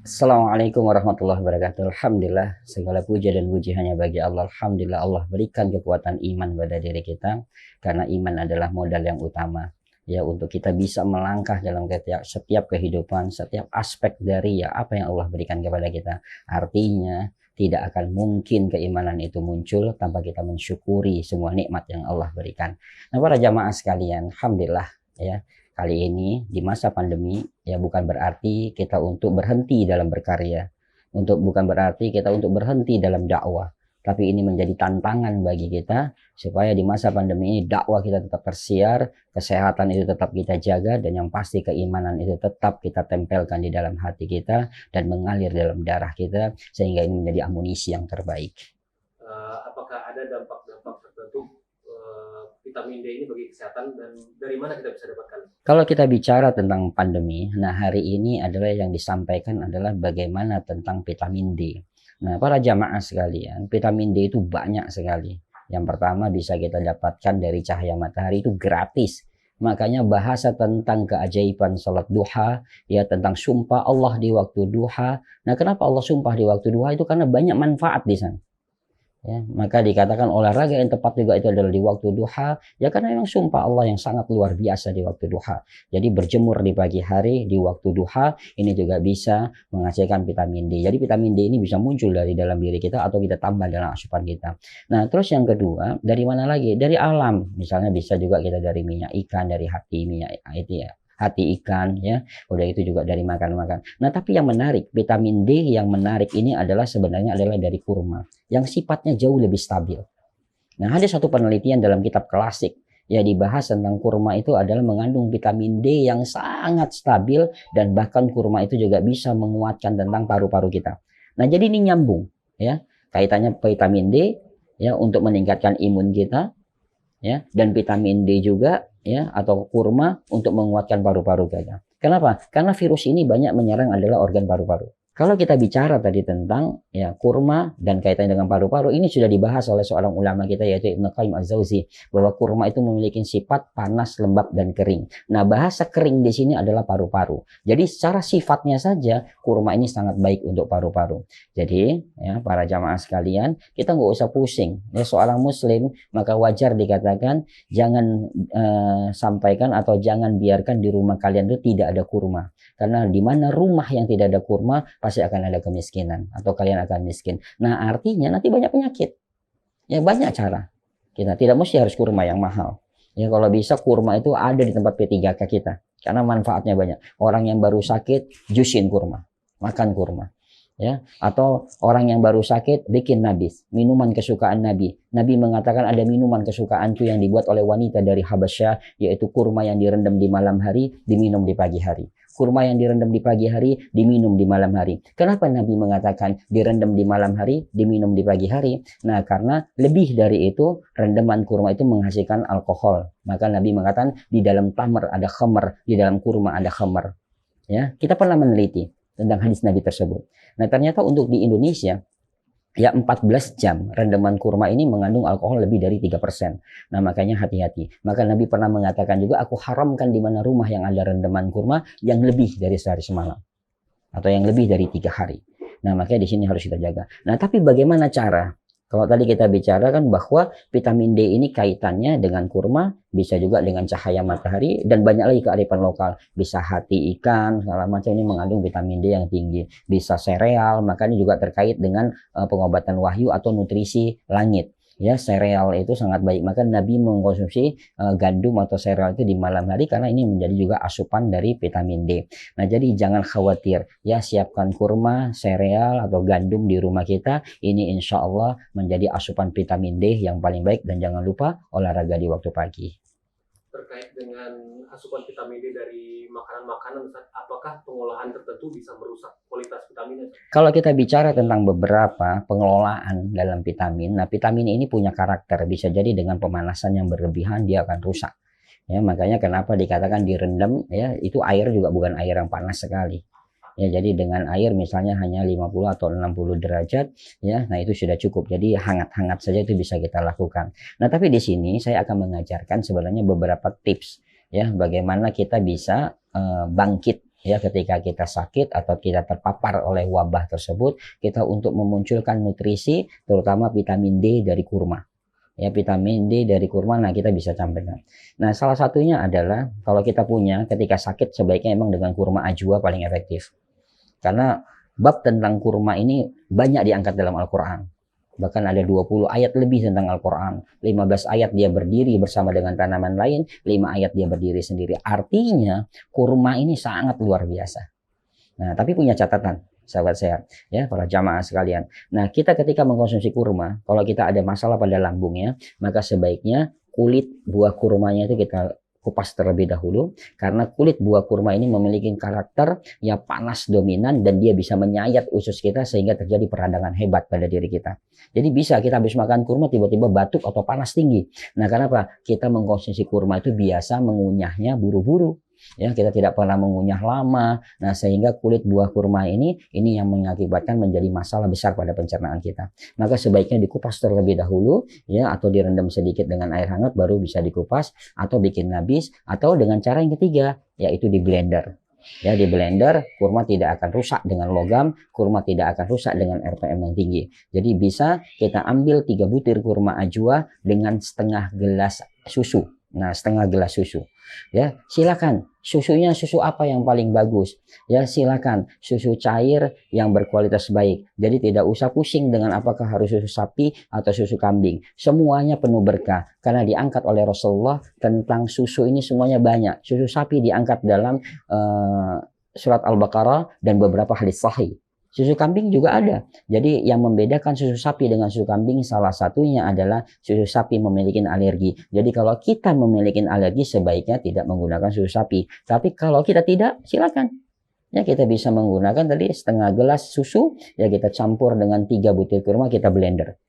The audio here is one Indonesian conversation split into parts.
Assalamualaikum warahmatullahi wabarakatuh. Alhamdulillah, segala puja dan puji hanya bagi Allah. Alhamdulillah Allah berikan kekuatan iman pada diri kita, karena iman adalah modal yang utama ya untuk kita bisa melangkah dalam setiap kehidupan, setiap aspek dari ya apa yang Allah berikan kepada kita. Artinya tidak akan mungkin keimanan itu muncul tanpa kita mensyukuri semua nikmat yang Allah berikan. Nah, para jamaah sekalian, alhamdulillah ya, kali ini di masa pandemi ya bukan berarti kita untuk berhenti dalam berkarya, bukan berarti kita untuk berhenti dalam dakwah, tapi ini menjadi tantangan bagi kita supaya di masa pandemi ini dakwah kita tetap tersiar, kesehatan itu tetap kita jaga, dan yang pasti keimanan itu tetap kita tempelkan di dalam hati kita dan mengalir dalam darah kita sehingga ini menjadi amunisi yang terbaik. Apakah ada dampak-dampak tertentu vitamin D ini bagi kesehatan, dan dari mana kita bisa dapatkan? Kalau kita bicara tentang pandemi, nah hari ini adalah yang disampaikan adalah bagaimana tentang vitamin D. Nah, para jamaah sekalian, vitamin D itu banyak sekali. Yang pertama bisa kita dapatkan dari cahaya matahari, itu gratis. Makanya bahasa tentang keajaiban salat duha, ya tentang sumpah Allah di waktu duha. Nah, kenapa Allah sumpah di waktu duha? Itu karena banyak manfaat di sana. Ya, maka dikatakan olahraga yang tepat juga itu adalah di waktu duha, ya karena memang sumpah Allah yang sangat luar biasa di waktu duha. Jadi berjemur di pagi hari di waktu duha ini juga bisa menghasilkan vitamin D. Jadi vitamin D ini bisa muncul dari dalam diri kita atau kita tambah dalam asupan kita. Nah, terus yang kedua, dari mana lagi? Dari alam. Misalnya bisa juga kita dari minyak ikan, dari hati minyak itu ya, hati ikan ya, udah itu juga dari makan-makan. Nah, tapi yang menarik, vitamin D yang menarik ini adalah sebenarnya adalah dari kurma yang sifatnya jauh lebih stabil. Nah, ada satu penelitian dalam kitab klasik ya dibahas tentang kurma itu adalah mengandung vitamin D yang sangat stabil, dan bahkan kurma itu juga bisa menguatkan tentang paru-paru kita. Nah, jadi ini nyambung ya, kaitannya vitamin D ya untuk meningkatkan imun kita ya, dan vitamin D juga ya atau kurma untuk menguatkan paru-paru kita. Kenapa? Karena virus ini banyak menyerang adalah organ paru-paru. Kalau kita bicara tadi tentang ya kurma dan kaitannya dengan paru-paru, ini sudah dibahas oleh seorang ulama kita yaitu Ibnu Qayyim Az-Jauzi, bahwa kurma itu memiliki sifat panas, lembab, dan kering. Nah, bahasa kering di sini adalah paru-paru. Jadi secara sifatnya saja kurma ini sangat baik untuk paru-paru. Jadi ya para jamaah sekalian, kita nggak usah pusing. Ya, seorang muslim maka wajar dikatakan jangan sampaikan atau jangan biarkan di rumah kalian itu tidak ada kurma. Karena di mana rumah yang tidak ada kurma pasti akan ada kemiskinan atau kalian akan miskin. Nah, artinya nanti banyak penyakit. Ya banyak cara. Kita tidak mesti harus kurma yang mahal. Ya kalau bisa kurma itu ada di tempat P3K kita. Karena manfaatnya banyak. Orang yang baru sakit, jusin kurma. Makan kurma. Ya, atau orang yang baru sakit bikin nabis, minuman kesukaan Nabi. Nabi mengatakan ada minuman kesukaanku yang dibuat oleh wanita dari Habasyah, yaitu kurma yang direndam di malam hari, diminum di pagi hari. Kurma yang direndam di pagi hari, diminum di malam hari. Kenapa Nabi mengatakan direndam di malam hari, diminum di pagi hari? Nah, karena lebih dari itu, rendaman kurma itu menghasilkan alkohol. Maka Nabi mengatakan di dalam tamar ada khamar, di dalam kurma ada khamar. Ya, kita pernah meneliti tentang hadis Nabi tersebut. Nah, ternyata untuk di Indonesia ya 14 jam rendaman kurma ini mengandung alkohol lebih dari 3%. Nah, makanya hati-hati. Maka Nabi pernah mengatakan juga, aku haramkan di mana rumah yang ada rendaman kurma yang lebih dari sehari semalam atau yang lebih dari 3 hari. Nah, makanya di sini harus kita jaga. Nah, tapi bagaimana cara? Kalau tadi kita bicara kan bahwa vitamin D ini kaitannya dengan kurma, bisa juga dengan cahaya matahari, dan banyak lagi kearifan lokal. Bisa hati ikan, segala macam ini mengandung vitamin D yang tinggi. Bisa sereal, makanya juga terkait dengan pengobatan wahyu atau nutrisi langit. Ya, sereal itu sangat baik. Maka Nabi mengkonsumsi gandum atau sereal itu di malam hari karena ini menjadi juga asupan dari vitamin D. Nah, jadi jangan khawatir. Ya, siapkan kurma, sereal atau gandum di rumah kita. Ini insya Allah menjadi asupan vitamin D yang paling baik, dan jangan lupa olahraga di waktu pagi. Terkait dengan asupan vitamin D dari makanan-makanan, apakah pengolahan tertentu bisa merusak kualitas vitaminnya? Kalau kita bicara tentang beberapa pengelolaan dalam vitamin, nah vitamin ini punya karakter, bisa jadi dengan pemanasan yang berlebihan dia akan rusak. Ya, makanya kenapa dikatakan direndam ya, itu air juga bukan air yang panas sekali. Ya, jadi dengan air misalnya hanya 50 atau 60 derajat ya, nah itu sudah cukup. Jadi hangat-hangat saja itu bisa kita lakukan. Nah, tapi di sini saya akan mengajarkan sebenarnya beberapa tips ya bagaimana kita bisa bangkit ya ketika kita sakit atau kita terpapar oleh wabah tersebut, kita untuk memunculkan nutrisi terutama vitamin D dari kurma. Ya, vitamin D dari kurma, nah kita bisa campurkan. Nah, salah satunya adalah kalau kita punya ketika sakit sebaiknya emang dengan kurma ajwa paling efektif. Karena bab tentang kurma ini banyak diangkat dalam Al-Quran. Bahkan ada 20 ayat lebih tentang Al-Quran. 15 ayat dia berdiri bersama dengan tanaman lain, 5 ayat dia berdiri sendiri. Artinya kurma ini sangat luar biasa. Nah, tapi punya catatan, sahabat sehat, ya para jamaah sekalian. Nah, kita ketika mengkonsumsi kurma, kalau kita ada masalah pada lambungnya, maka sebaiknya kulit buah kurmanya itu kita kupas terlebih dahulu, karena kulit buah kurma ini memiliki karakter yang panas dominan dan dia bisa menyayat usus kita sehingga terjadi peradangan hebat pada diri kita. Jadi bisa kita habis makan kurma tiba-tiba batuk atau panas tinggi. Nah, kenapa? Kita mengkonsumsi kurma itu biasa mengunyahnya buru-buru. Ya, kita tidak pernah mengunyah lama. Nah, sehingga kulit buah kurma ini yang mengakibatkan menjadi masalah besar pada pencernaan kita. Maka sebaiknya dikupas terlebih dahulu, ya, atau direndam sedikit dengan air hangat baru bisa dikupas, atau bikin nabis, atau dengan cara yang ketiga yaitu di blender. Ya, di blender kurma tidak akan rusak dengan logam, kurma tidak akan rusak dengan RPM yang tinggi. Jadi bisa kita ambil 3 butir kurma ajwa dengan setengah gelas susu. Nah, setengah gelas susu. Ya, silakan. Susunya susu apa yang paling bagus? Ya, silakan susu cair yang berkualitas baik. Jadi tidak usah pusing dengan apakah harus susu sapi atau susu kambing. Semuanya penuh berkah karena diangkat oleh Rasulullah tentang susu ini semuanya banyak. Susu sapi diangkat dalam surat Al-Baqarah dan beberapa hadis sahih. Susu kambing juga ada. Jadi yang membedakan susu sapi dengan susu kambing salah satunya adalah susu sapi memiliki alergi. Jadi kalau kita memiliki alergi sebaiknya tidak menggunakan susu sapi. Tapi kalau kita tidak, silakan. Ya, kita bisa menggunakan tadi setengah gelas susu, ya kita campur dengan 3 butir kurma, kita blender.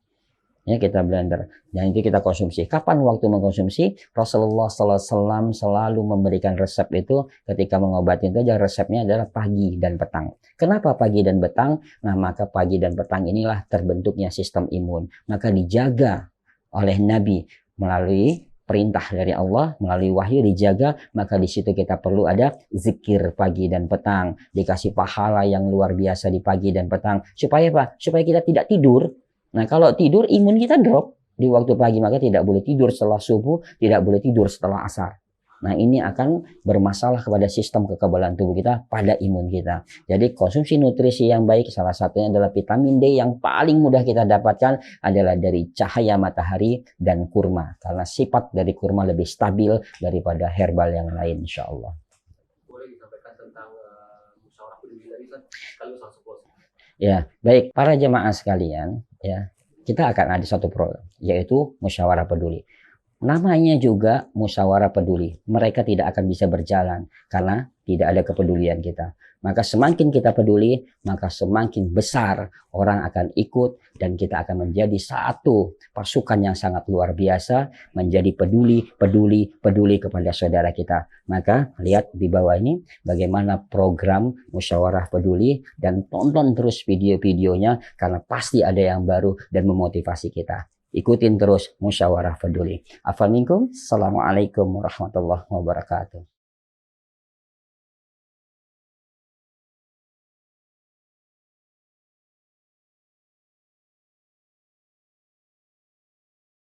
Ya, kita blender dan itu kita konsumsi. Kapan waktu mengkonsumsi? Rasulullah SAW selalu memberikan resep itu ketika mengobati itu aja, resepnya adalah pagi dan petang. Kenapa pagi dan petang? Nah, maka pagi dan petang inilah terbentuknya sistem imun. Maka dijaga oleh Nabi melalui perintah dari Allah, melalui wahyu dijaga, maka di situ kita perlu ada zikir pagi dan petang, dikasih pahala yang luar biasa di pagi dan petang. Supaya apa? Supaya kita tidak tidur. Nah, kalau tidur imun kita drop di waktu pagi, maka tidak boleh tidur setelah subuh, tidak boleh tidur setelah asar. Nah, ini akan bermasalah kepada sistem kekebalan tubuh kita pada imun kita. Jadi konsumsi nutrisi yang baik salah satunya adalah vitamin D yang paling mudah kita dapatkan adalah dari cahaya matahari dan kurma. Karena sifat dari kurma lebih stabil daripada herbal yang lain, insya Allah. Boleh disampaikan tentang musyawarah peduli tadi, sekaligus langsung close. Ya, baik para jemaah sekalian, ya, kita akan ada satu program yaitu musyawarah peduli. Namanya juga musyawarah peduli. Mereka tidak akan bisa berjalan karena tidak ada kepedulian kita. Maka semakin kita peduli, maka semakin besar orang akan ikut dan kita akan menjadi satu pasukan yang sangat luar biasa, menjadi peduli kepada saudara kita. Maka lihat di bawah ini bagaimana program musyawarah peduli dan tonton terus video-videonya karena pasti ada yang baru dan memotivasi kita. Ikutin terus musyawarah peduli. Afal minkum. Assalamualaikum warahmatullahi wabarakatuh.